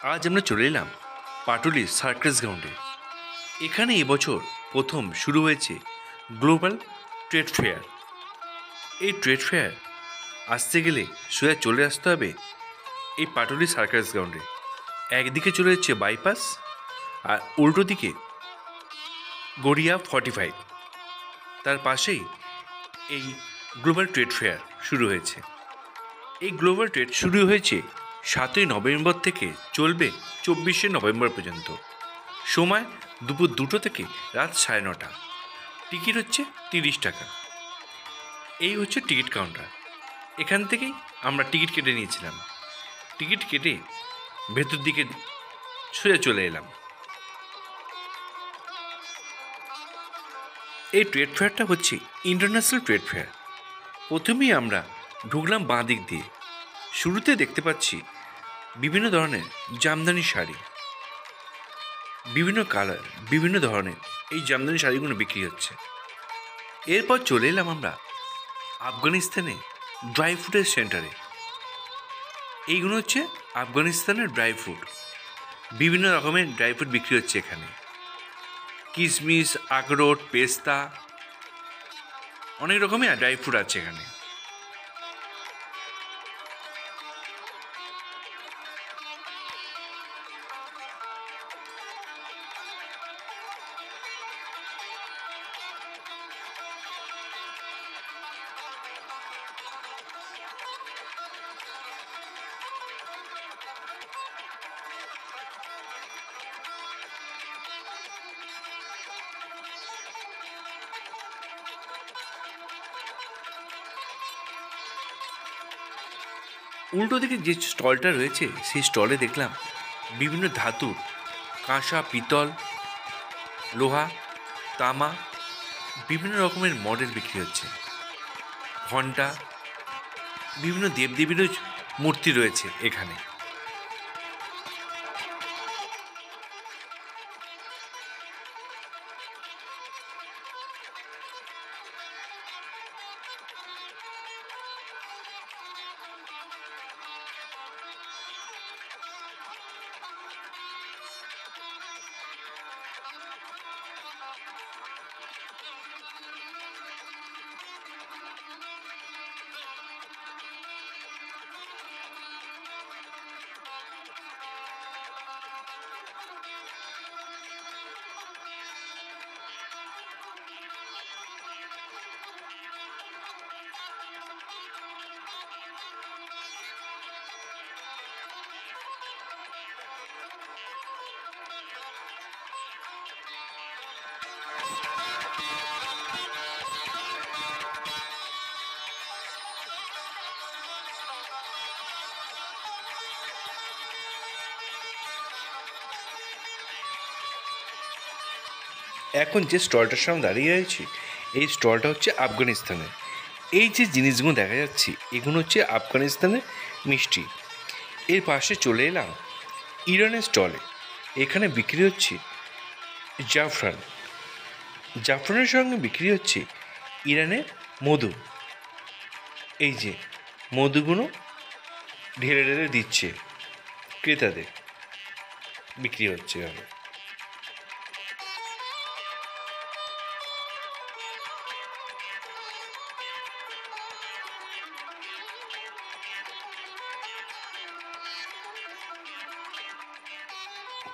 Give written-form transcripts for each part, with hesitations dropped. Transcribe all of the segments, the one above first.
আজ আমরা চলে এলাম পাটুলির সার্কাস গ্রাউন্ডে। এখানে এবছর প্রথম শুরু হয়েছে গ্লোবাল ট্রেড ফেয়ার। এই ট্রেড ফেয়ার আসতে গেলে সোজা চলে আসতে হবে এই পাটুলি সার্কাস গ্রাউন্ডে। একদিকে চলে যাচ্ছে বাইপাস আর উল্টো দিকে গড়িয়া 45, তার পাশেই এই গ্লোবাল ট্রেড ফেয়ার শুরু হয়েছে। এই গ্লোবাল ট্রেড শুরু হয়েছে 7ই নভেম্বর থেকে, চলবে 24শে নভেম্বর পর্যন্ত। সময় দুপুর 2টো থেকে রাত 9:30। টিকিট হচ্ছে 30 টাকা। এই হচ্ছে টিকিট কাউন্টার। এখান থেকেই আমরা টিকিট কেটে নিয়েছিলাম। টিকিট কেটে ভেতর দিকে সোজা চলে এলাম। এই ট্রেড ফেয়ারটা হচ্ছে ইন্টারন্যাশনাল ট্রেড ফেয়ার। প্রথমেই আমরা ঢুকলাম বাঁ দিক দিয়ে। শুরুতে দেখতে পাচ্ছি বিভিন্ন ধরনের জামদানি শাড়ি, বিভিন্ন কালার, বিভিন্ন ধরনের এই জামদানি শাড়িগুলো বিক্রি হচ্ছে। এরপর চলে এলাম আমরা আফগানিস্তানে ড্রাই ফ্রুটের সেন্টারে। এইগুলো হচ্ছে আফগানিস্তানের ড্রাই ফ্রুট। বিভিন্ন রকমের ড্রাই ফ্রুট বিক্রি হচ্ছে এখানে। কিশমিশ, আখরোট, পেস্তা, অনেক রকমের ড্রাই ফ্রুট আছে এখানে। উল্টো দিকে যে স্টলটা রয়েছে সেই স্টলে দেখলাম বিভিন্ন ধাতুর কাঁসা, পিতল, লোহা, তামা, বিভিন্ন রকমের মডেল বিক্রি হচ্ছে। ঘণ্টা, বিভিন্ন দেবদেবীরও মূর্তি রয়েছে এখানে। এখন যে স্টলটার সামনে দাঁড়িয়ে রয়েছি, এই স্টলটা হচ্ছে আফগানিস্তানের। এই যে জিনিসগুলো দেখা যাচ্ছে এগুলো হচ্ছে আফগানিস্তানের মিষ্টি। এর পাশে চলে এলাম ইরানের স্টলে। এখানে বিক্রি হচ্ছে জাফরান। জাফরানের সঙ্গে বিক্রি হচ্ছে ইরানের মধু। এই যে মধুগুলো ঢেলে ঢেলে দিচ্ছে ক্রেতাদের, বিক্রি হচ্ছে এভাবে।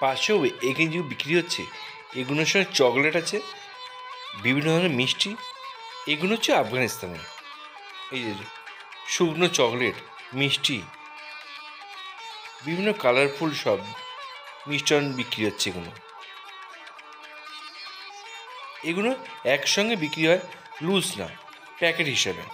পাশেও এখানে যে বিক্রি হচ্ছে এগুলোর সঙ্গে চকলেট আছে, বিভিন্ন ধরনের মিষ্টি। এগুলো হচ্ছে আফগানিস্তানের। এই যে শুকনো চকলেট, মিষ্টি, বিভিন্ন কালারফুল সব মিষ্টান্ন বিক্রি হচ্ছে। এগুলো একসঙ্গে বিক্রি হয়, লুজ না, প্যাকেট হিসেবে।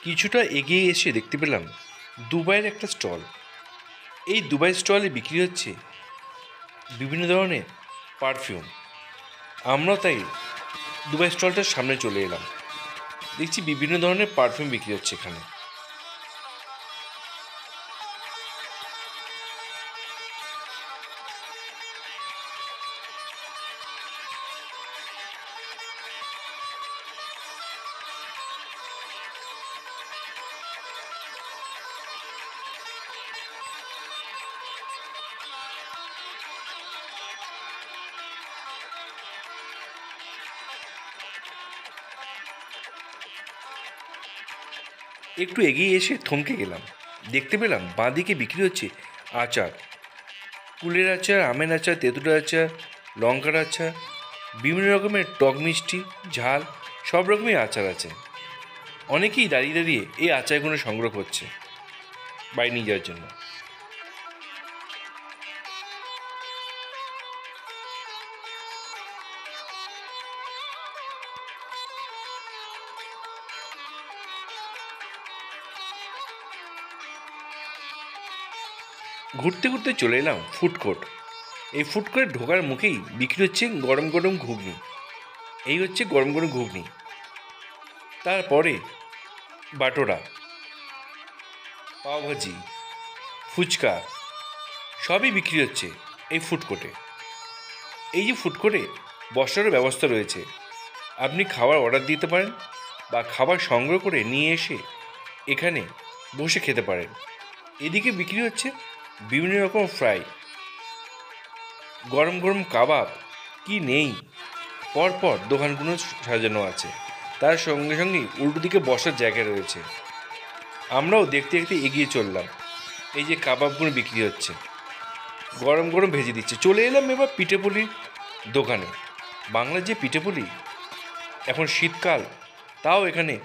কিছুটা এগিয়ে এসে দেখতে পেলাম দুবাইয়ের একটা স্টল। এই দুবাই স্টলে বিক্রি হচ্ছে বিভিন্ন ধরনের পারফিউম। আমরা তাই দুবাই স্টলটার সামনে চলে এলাম। দেখছি বিভিন্ন ধরনের পারফিউম বিক্রি হচ্ছে এখানে। একটু এগিয়ে এসে থমকে গেলাম। দেখতে পেলাম বাঁদিকে বিক্রি হচ্ছে আচার। কুলের আচার, আমের আচার, তেঁতুলের আচার, লঙ্কার আচার, বিভিন্ন রকমের টক মিষ্টি, ঝাল, সব রকমের আচার আছে। অনেকেই দাঁড়িয়ে দাঁড়িয়ে এই আচারগুলো সংগ্রহ করছে বাড়ি নিয়ে যাওয়ার জন্য। ঘুরতে ঘুরতে চলে এলাম ফুড কোর্ট। এই ফুড কোর্টে ঢোকার মুখেই বিক্রি হচ্ছে গরম গরম ঘুগনি। এই হচ্ছে গরম গরম ঘুগনি। তারপরে বাটোরা, পাওভাজি, ফুচকা সবই বিক্রি হচ্ছে এই ফুড কোর্টে। এই যে ফুড কোর্টে বসারও ব্যবস্থা রয়েছে। আপনি খাবার অর্ডার দিতে পারেন বা খাবার সংগ্রহ করে নিয়ে এসে এখানে বসে খেতে পারেন। এদিকে বিক্রি হচ্ছে বিভিন্ন রকম ফ্রাই, গরম গরম কাবাব, কি নেই। পরপর দোকানগুলো সাজানো আছে, তার সঙ্গে সঙ্গে উল্টো দিকে বসার জায়গা রয়েছে। আমরাও দেখতে দেখতে এগিয়ে চললাম। এই যে কাবাবগুলো বিক্রি হচ্ছে, গরম গরম ভেজে দিচ্ছে। চলে এলাম এবার পিঠেপুলির দোকানে। বাংলার যে পিঠেপুলি, এখন শীতকাল, তাও এখানে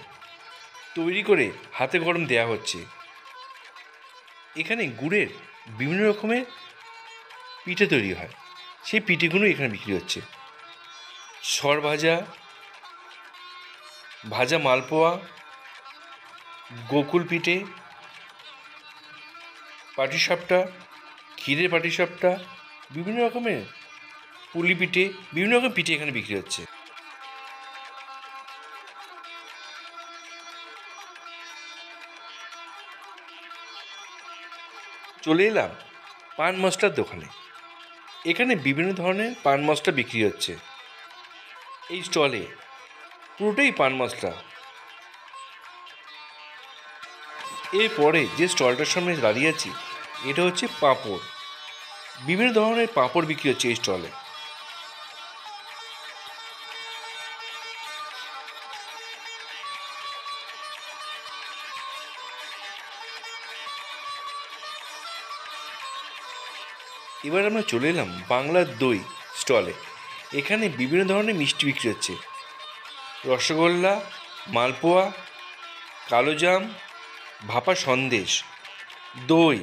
তৈরি করে হাতে গরম দেয়া হচ্ছে। এখানে গুড়ের বিভিন্ন রকমের পিঠে তৈরি হয়, সেই পিঠেগুলো এখানে বিক্রি হচ্ছে। সরভাজা, ভাজা মালপোয়া, গোকুল পিঠে, পাটিসাপটা, ক্ষীরের পাটিসাপটা, বিভিন্ন রকমের পুলি পিঠে, বিভিন্ন রকম পিঠে এখানে বিক্রি হচ্ছে। চলে এলাম পান মশলার দোকানে। এখানে বিভিন্ন ধরনের পান মশলা বিক্রি হচ্ছে। এই স্টলে পুরোটাই পান মশলা। এরপরে যে স্টলটার সামনে দাঁড়িয়ে আছি, এটা হচ্ছে পাঁপড়। বিভিন্ন ধরনের পাঁপড় বিক্রি হচ্ছে এই স্টলে। এবার আমরা চলে এলাম বাংলার দই স্টলে। এখানে বিভিন্ন ধরনের মিষ্টি বিক্রি হচ্ছে। রসগোল্লা, মালপোয়া, কালোজাম, ভাপা সন্দেশ, দই।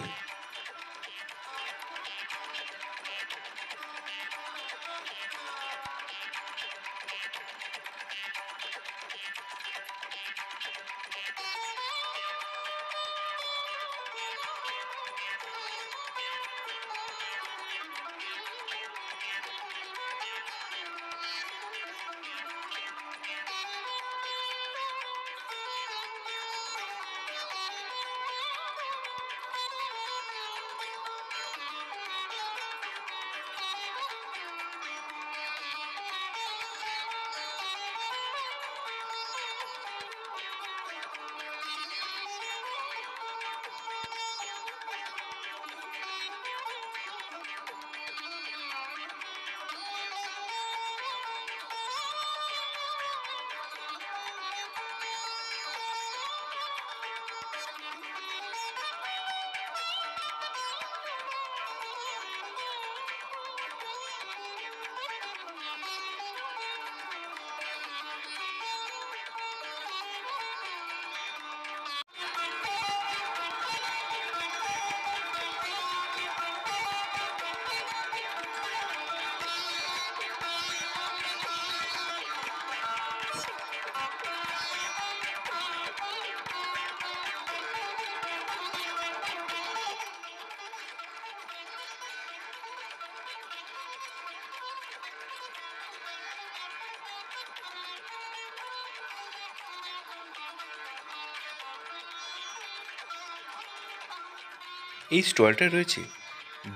এই স্টলটায় রয়েছে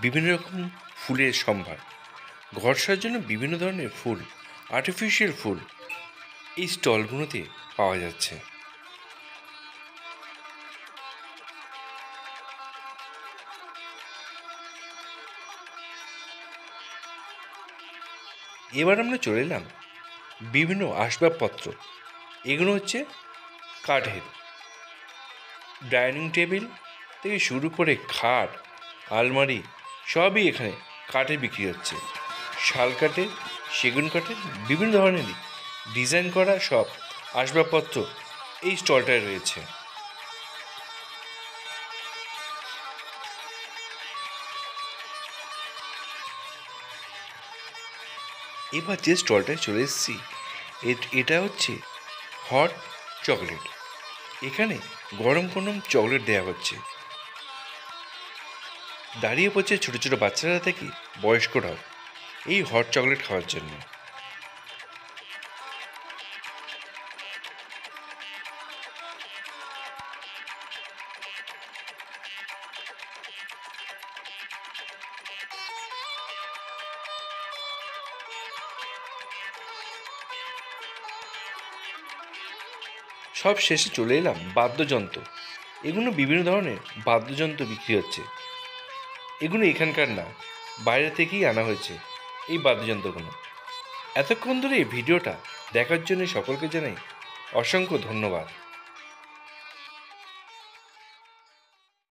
বিভিন্ন রকম ফুলের সম্ভার। ঘর সাজার জন্য বিভিন্ন ধরনের ফুল, আর্টিফিশিয়াল ফুল এই স্টলগুলোতে পাওয়া যাচ্ছে। এবার আমরা চলে এলাম বিভিন্ন আসবাবপত্র। এগুলো হচ্ছে কাঠের। ডাইনিং টেবিল থেকে শুরু করে খাট, আলমারি সবই এখানে কাঠে বিক্রি হচ্ছে। শাল কাঠের, সেগুন কাঠের বিভিন্ন ধরনেরই ডিজাইন করা সব আসবাবপত্র এই স্টলটায় রয়েছে। এবার যে স্টলটায় চলে এসেছি এটা হচ্ছে হট চকলেট। এখানে গরম গরম চকলেট দেওয়া হচ্ছে। দাঁড়িয়ে পড়ছে ছোটো ছোটো বাচ্চারা থেকে বয়স্করাও এই হট চকলেট খাওয়ার জন্য। সব শেষে চলে এলাম বাদ্যযন্ত্র। এগুলো বিভিন্ন ধরনের বাদ্যযন্ত্র বিক্রি হচ্ছে। এগুলো এখানকার না, বাইরে থেকেই আনা হয়েছে এই বাদ্যযন্ত্রগুলো। এতক্ষণ ধরে এই ভিডিওটা দেখার জন্য সকলকে জানাই অসংখ্য ধন্যবাদ।